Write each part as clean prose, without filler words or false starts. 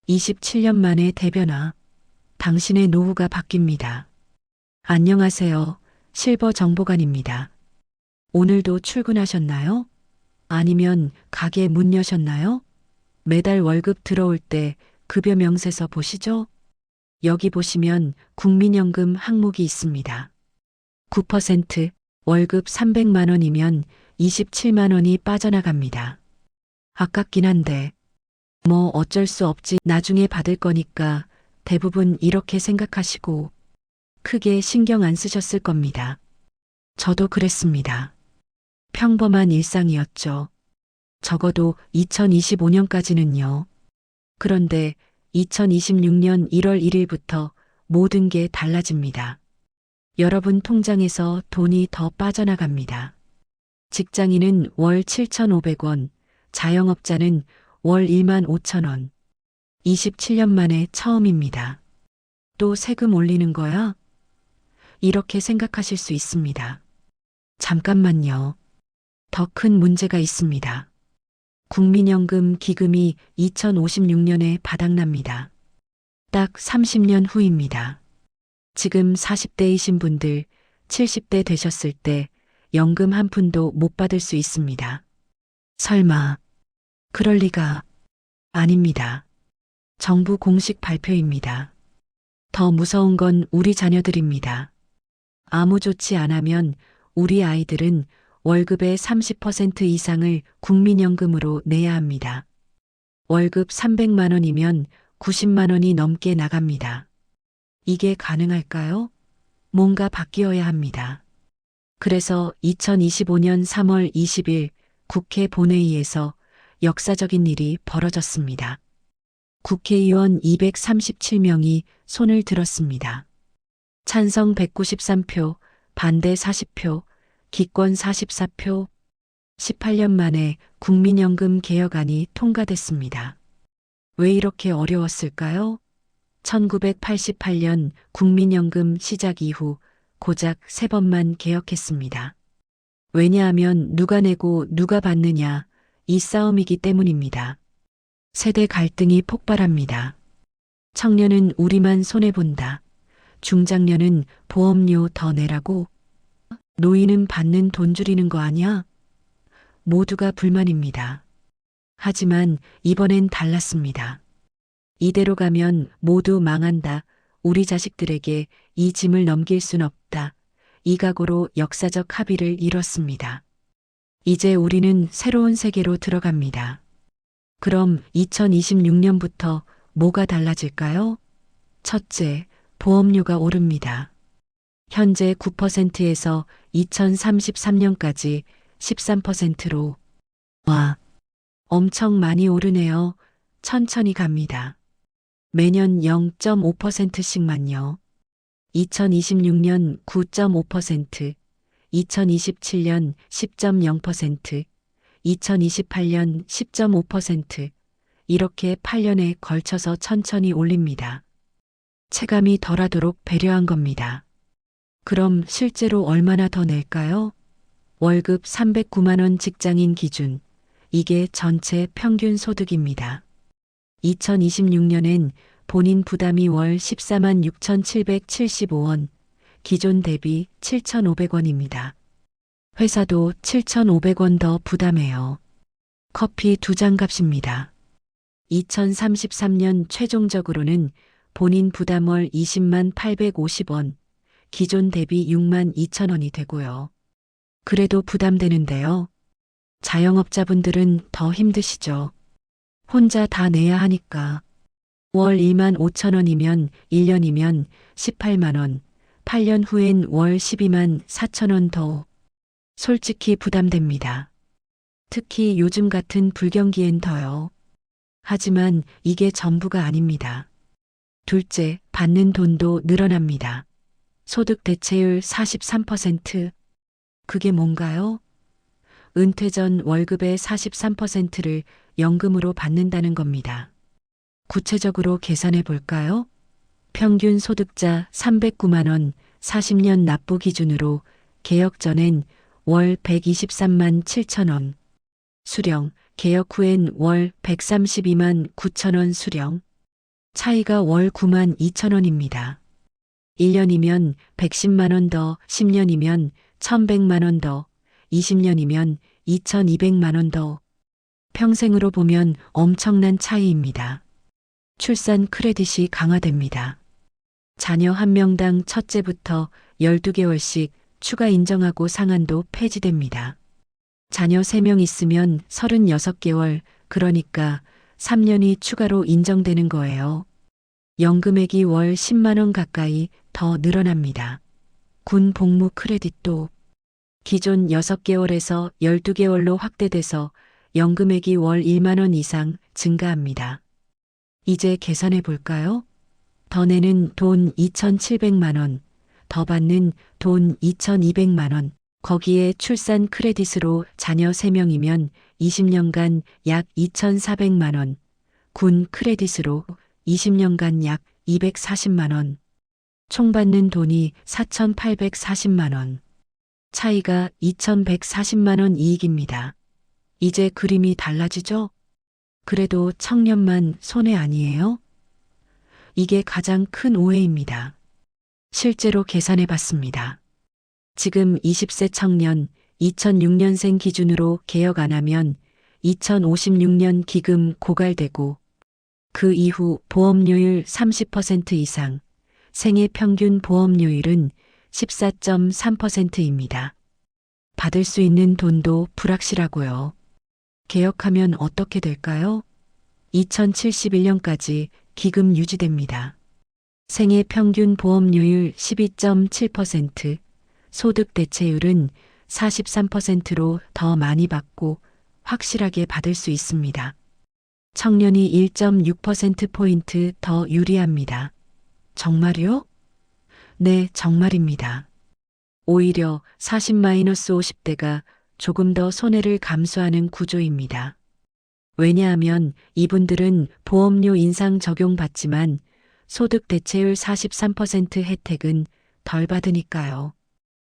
27년 만에 대변화. 당신의 노후가 바뀝니다. 안녕하세요. 실버 정보관입니다. 오늘도 출근하셨나요? 아니면 가게 문 여셨나요? 매달 월급 들어올 때 급여 명세서 보시죠? 여기 보시면 국민연금 항목이 있습니다. 9% 월급 300만 원이면 27만 원이 빠져나갑니다. 아깝긴 한데 뭐 어쩔 수 없지, 나중에 받을 거니까 대부분 이렇게 생각하시고 크게 신경 안 쓰셨을 겁니다. 저도 그랬습니다. 평범한 일상이었죠. 적어도 2025년까지는요. 그런데 2026년 1월 1일부터 모든 게 달라집니다. 여러분 통장에서 돈이 더 빠져나갑니다. 직장인은 월 7,500원, 자영업자는 월 15,000원. 27년 만에 처음입니다. 또 세금 올리는 거야? 이렇게 생각하실 수 있습니다. 잠깐만요. 더 큰 문제가 있습니다. 국민연금 기금이 2056년에 바닥납니다. 딱 30년 후입니다. 지금 40대이신 분들 70대 되셨을 때 연금 한 푼도 못 받을 수 있습니다. 설마, 그럴 리가. 아닙니다. 정부 공식 발표입니다. 더 무서운 건 우리 자녀들입니다. 아무 조치 안 하면 우리 아이들은 월급의 30% 이상을 국민연금으로 내야 합니다. 월급 300만 원이면 90만 원이 넘게 나갑니다. 이게 가능할까요? 뭔가 바뀌어야 합니다. 그래서 2025년 3월 20일 국회 본회의에서 역사적인 일이 벌어졌습니다. 국회의원 237명이 손을 들었습니다. 찬성 193표, 반대 40표, 기권 44표, 18년 만에 국민연금 개혁안이 통과됐습니다. 왜 이렇게 어려웠을까요? 1988년 국민연금 시작 이후 고작 3번만 개혁했습니다. 왜냐하면 누가 내고 누가 받느냐, 이 싸움이기 때문입니다. 세대 갈등이 폭발합니다. 청년은 우리만 손해본다. 중장년은 보험료 더 내라고. 노인은 받는 돈 줄이는 거 아니야? 모두가 불만입니다. 하지만 이번엔 달랐습니다. 이대로 가면 모두 망한다. 우리 자식들에게 이 짐을 넘길 순 없다. 이 각오로 역사적 합의를 이뤘습니다. 이제 우리는 새로운 세계로 들어갑니다. 그럼 2026년부터 뭐가 달라질까요? 첫째, 보험료가 오릅니다. 현재 9%에서 2033년까지 13%로. 와, 엄청 많이 오르네요. 천천히 갑니다. 매년 0.5%씩만요. 2026년 9.5%, 2027년 10.0%, 2028년 10.5%, 이렇게 8년에 걸쳐서 천천히 올립니다. 체감이 덜하도록 배려한 겁니다. 그럼 실제로 얼마나 더 낼까요? 월급 309만 원 직장인 기준, 이게 전체 평균 소득입니다. 2026년엔 본인 부담이 월 14만 6,775원, 기존 대비 7,500원입니다. 회사도 7,500원 더 부담해요. 커피 2잔 값입니다. 2033년 최종적으로는 본인 부담 월 20만 850원, 기존 대비 6만 2천 원이 되고요. 그래도 부담되는데요. 자영업자분들은 더 힘드시죠. 혼자 다 내야 하니까. 월 2만 5천 원이면 1년이면 18만 원, 8년 후엔 월 12만 4천 원 더. 솔직히 부담됩니다. 특히 요즘 같은 불경기엔 더요. 하지만 이게 전부가 아닙니다. 둘째, 받는 돈도 늘어납니다. 소득 대체율 43%. 그게 뭔가요? 은퇴 전 월급의 43%를 연금으로 받는다는 겁니다. 구체적으로 계산해 볼까요? 평균 소득자 309만 원, 40년 납부 기준으로 개혁 전엔 월 123만 7천 원. 수령, 개혁 후엔 월 132만 9천 원 수령. 차이가 월 9만 2천 원입니다. 1년이면 110만 원 더, 10년이면 1,100만 원 더, 20년이면 2,200만 원 더. 평생으로 보면 엄청난 차이입니다. 출산 크레딧이 강화됩니다. 자녀 한 명당 첫째부터 12개월씩 추가 인정하고 상한도 폐지됩니다. 자녀 3명 있으면 36개월, 그러니까 3년이 추가로 인정되는 거예요. 연금액이 월 10만 원 가까이 더 늘어납니다. 군 복무 크레딧도 기존 6개월에서 12개월로 확대돼서 연금액이 월 1만 원 이상 증가합니다. 이제 계산해 볼까요? 더 내는 돈 2,700만 원, 더 받는 돈 2,200만 원, 거기에 출산 크레딧으로 자녀 3명이면 20년간 약 2,400만 원, 군 크레딧으로 20년간 약 240만 원, 총 받는 돈이 4,840만 원. 차이가 2,140만 원 이익입니다. 이제 그림이 달라지죠? 그래도 청년만 손해 아니에요? 이게 가장 큰 오해입니다. 실제로 계산해 봤습니다. 지금 20세 청년 2006년생 기준으로 개혁 안 하면 2056년 기금 고갈되고 그 이후 보험료율 30% 이상, 생애 평균 보험료율은 14.3%입니다. 받을 수 있는 돈도 불확실하고요. 개혁하면 어떻게 될까요? 2071년까지 기금 유지됩니다. 생애 평균 보험료율 12.7%, 소득 대체율은 43%로 더 많이 받고 확실하게 받을 수 있습니다. 청년이 1.6%포인트 더 유리합니다. 정말요? 네, 정말입니다. 오히려 40-50대가 조금 더 손해를 감수하는 구조입니다. 왜냐하면 이분들은 보험료 인상 적용받지만 소득 대체율 43% 혜택은 덜 받으니까요.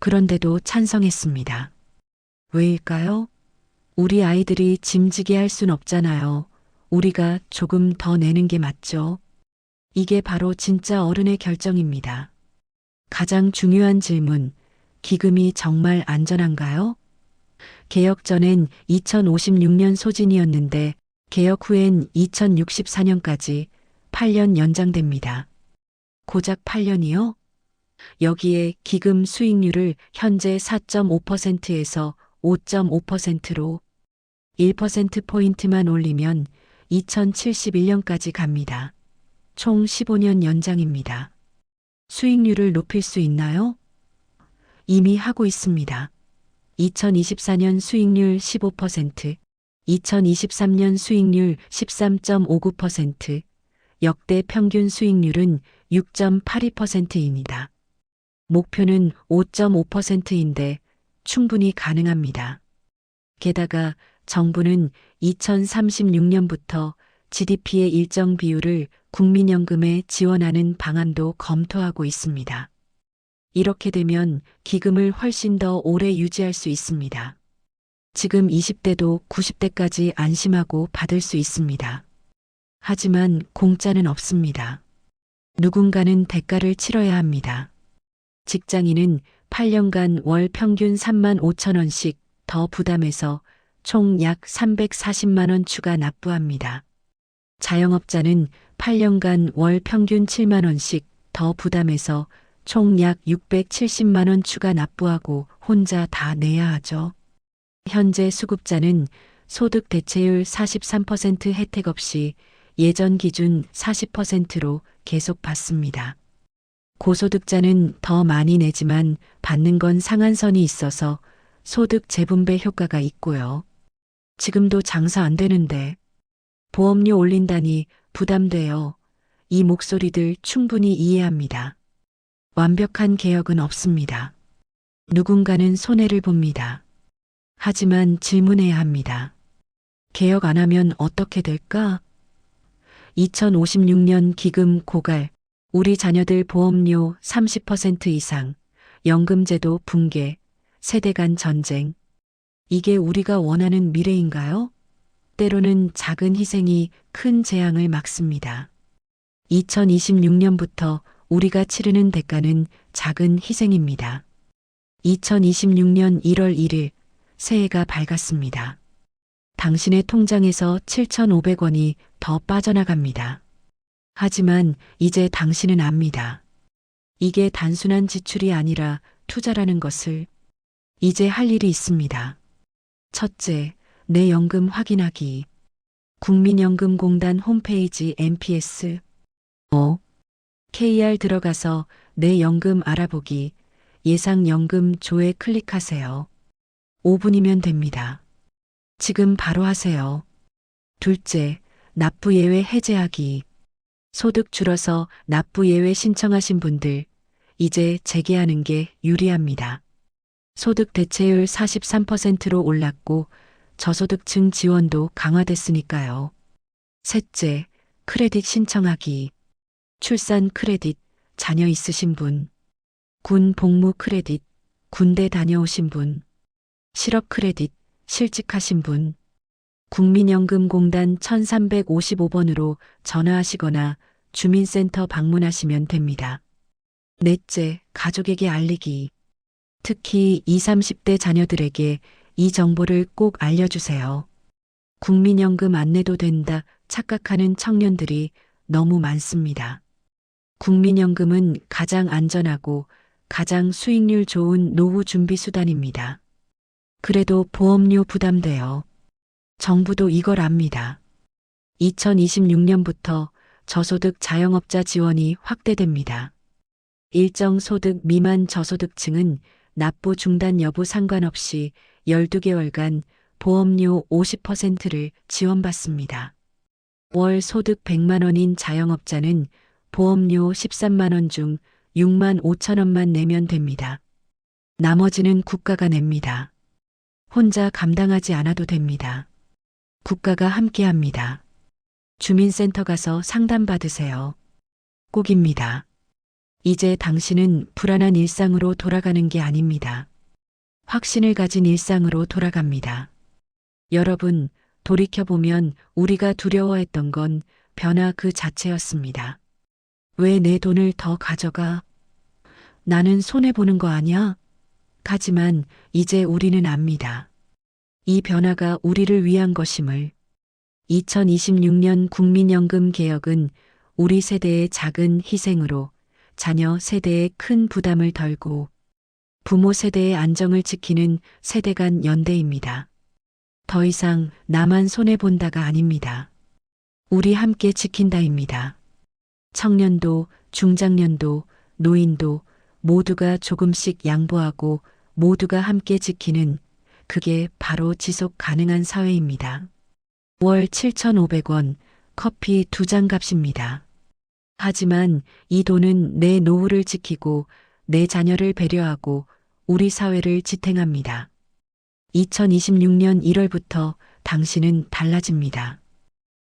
그런데도 찬성했습니다. 왜일까요? 우리 아이들이 짐지게 할 순 없잖아요. 우리가 조금 더 내는 게 맞죠. 이게 바로 진짜 어른의 결정입니다. 가장 중요한 질문, 기금이 정말 안전한가요? 개혁 전엔 2056년 소진이었는데 개혁 후엔 2064년까지 8년 연장됩니다. 고작 8년이요? 여기에 기금 수익률을 현재 4.5%에서 5.5%로 1%포인트만 올리면 2071년까지 갑니다. 총 15년 연장입니다. 수익률을 높일 수 있나요? 이미 하고 있습니다. 2024년 수익률 15%, 2023년 수익률 13.59%, 역대 평균 수익률은 6.82%입니다. 목표는 5.5%인데 충분히 가능합니다. 게다가 정부는 2036년부터 GDP의 일정 비율을 국민연금에 지원하는 방안도 검토하고 있습니다. 이렇게 되면 기금을 훨씬 더 오래 유지할 수 있습니다. 지금 20대도 90대까지 안심하고 받을 수 있습니다. 하지만 공짜는 없습니다. 누군가는 대가를 치러야 합니다. 직장인은 8년간 월 평균 3만 5천 원씩 더 부담해서 총 약 340만 원 추가 납부합니다. 자영업자는 8년간 월 평균 7만 원씩 더 부담해서 총 약 670만 원 추가 납부하고 혼자 다 내야 하죠. 현재 수급자는 소득 대체율 43% 혜택 없이 예전 기준 40%로 계속 받습니다. 고소득자는 더 많이 내지만 받는 건 상한선이 있어서 소득 재분배 효과가 있고요. 지금도 장사 안 되는데 보험료 올린다니 부담돼요. 이 목소리들 충분히 이해합니다. 완벽한 개혁은 없습니다. 누군가는 손해를 봅니다. 하지만 질문해야 합니다. 개혁 안 하면 어떻게 될까? 2056년 기금 고갈, 우리 자녀들 보험료 30% 이상, 연금제도 붕괴, 세대 간 전쟁. 이게 우리가 원하는 미래인가요? 때로는 작은 희생이 큰 재앙을 막습니다. 2026년부터 우리가 치르는 대가는 작은 희생입니다. 2026년 1월 1일 새해가 밝았습니다. 당신의 통장에서 7,500원이 더 빠져나갑니다. 하지만 이제 당신은 압니다. 이게 단순한 지출이 아니라 투자라는 것을. 이제 할 일이 있습니다. 첫째, 내 연금 확인하기. 국민연금공단 홈페이지 NPS 5. KR 들어가서 내 연금 알아보기. 예상 연금 조회 클릭하세요. 5분이면 됩니다. 지금 바로 하세요. 둘째, 납부 예외 해제하기. 소득 줄어서 납부 예외 신청하신 분들, 이제 재개하는 게 유리합니다. 소득 대체율 43%로 올랐고 저소득층 지원도 강화됐으니까요. 셋째, 크레딧 신청하기. 출산 크레딧, 자녀 있으신 분. 군 복무 크레딧, 군대 다녀오신 분. 실업 크레딧, 실직하신 분. 국민연금공단 1355번으로 전화하시거나 주민센터 방문하시면 됩니다. 넷째, 가족에게 알리기. 특히 20, 30대 자녀들에게 이 정보를 꼭 알려주세요. 국민연금 안내도 된다 착각하는 청년들이 너무 많습니다. 국민연금은 가장 안전하고 가장 수익률 좋은 노후 준비 수단입니다. 그래도 보험료 부담돼요. 정부도 이걸 압니다. 2026년부터 저소득 자영업자 지원이 확대됩니다. 일정 소득 미만 저소득층은 납부 중단 여부 상관없이 12개월간 보험료 50%를 지원받습니다. 월 소득 100만 원인 자영업자는 보험료 13만 원 중 6만 5천 원만 내면 됩니다. 나머지는 국가가 냅니다. 혼자 감당하지 않아도 됩니다. 국가가 함께합니다. 주민센터 가서 상담받으세요. 꼭입니다. 이제 당신은 불안한 일상으로 돌아가는 게 아닙니다. 확신을 가진 일상으로 돌아갑니다. 여러분, 돌이켜보면 우리가 두려워했던 건 변화 그 자체였습니다. 왜 내 돈을 더 가져가? 나는 손해보는 거 아니야? 하지만 이제 우리는 압니다. 이 변화가 우리를 위한 것임을. 2026년 국민연금 개혁은 우리 세대의 작은 희생으로 자녀 세대의 큰 부담을 덜고 부모 세대의 안정을 지키는 세대 간 연대입니다. 더 이상 나만 손해본다가 아닙니다. 우리 함께 지킨다입니다. 청년도, 중장년도, 노인도 모두가 조금씩 양보하고 모두가 함께 지키는 그게 바로 지속 가능한 사회입니다. 월 7,500원 커피 2잔 값입니다. 하지만 이 돈은 내 노후를 지키고 내 자녀를 배려하고 우리 사회를 지탱합니다. 2026년 1월부터 당신은 달라집니다.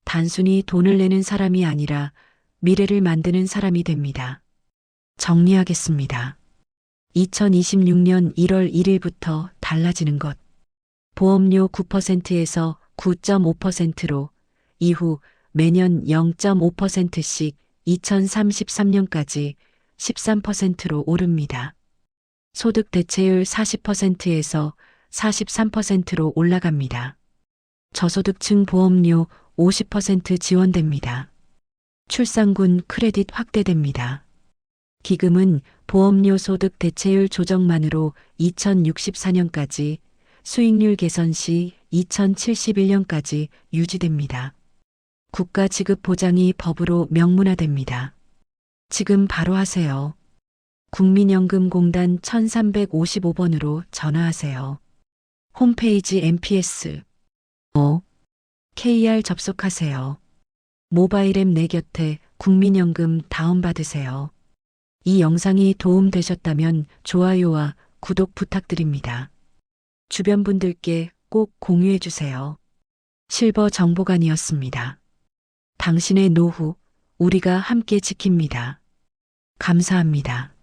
단순히 돈을 내는 사람이 아니라 미래를 만드는 사람이 됩니다. 정리하겠습니다. 2026년 1월 1일부터 달라지는 것. 보험료 9%에서 9.5%로 이후 매년 0.5%씩 2033년까지 13%로 오릅니다. 소득 대체율 40%에서 43%로 올라갑니다. 저소득층 보험료 50% 지원됩니다. 출산군 크레딧 확대됩니다. 기금은 보험료 소득 대체율 조정만으로 2064년까지 수익률 개선 시 2071년까지 유지됩니다. 국가 지급 보장이 법으로 명문화됩니다. 지금 바로 하세요. 국민연금공단 1355번으로 전화하세요. 홈페이지 NPS 5. KR 접속하세요. 모바일 앱 내 곁에 국민연금 다운받으세요. 이 영상이 도움되셨다면 좋아요와 구독 부탁드립니다. 주변 분들께 꼭 공유해주세요. 실버 정보관이었습니다. 당신의 노후, 우리가 함께 지킵니다. 감사합니다.